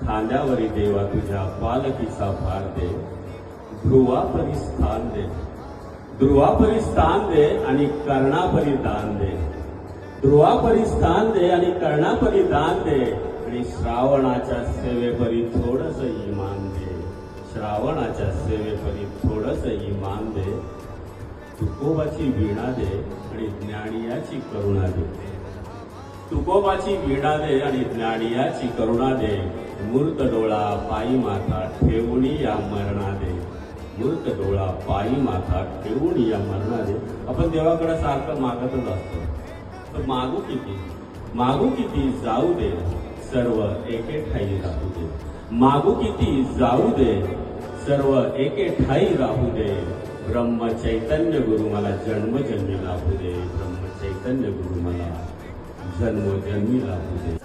खांद्यावरी देवा तुझ्या पालखीचा भार दे, ध्रुवापरी स्थान दे, ध्रुवापरी स्थान दे आणि कर्णापरी दान दे, ध्रुवापरी स्थान दे आणि कर्णापरी दान दे, आणि श्रावणाच्या सेवेपरी थोडस इमान दे, श्रावणाच्या सेवेपरी थोडस इमान दे, तुकोबाची वीणा दे आणि ज्ञानियाची करुणा दे, तुकोबाची वीणा दे आणि ज्ञानियाची करुणा दे, मूर्त डोळा पायी माथा ठेवून या मरणा दे, मूर्त डोळा पायी माथा ठेवून या मरणा दे. आपण देवाकडे सारखं मागतच असतो, तर मागू किती, मागू किती जाऊ दे, सर्व एके ठाई राहू दे, मागू किती जाऊ दे, सर्व एके ठाई राहू दे, ब्रह्म चैतन्य गुरु मला जन्मजन्मी लाभू दे, ब्रह्म चैतन्य गुरु मला जन्मजन्मी लाभू दे.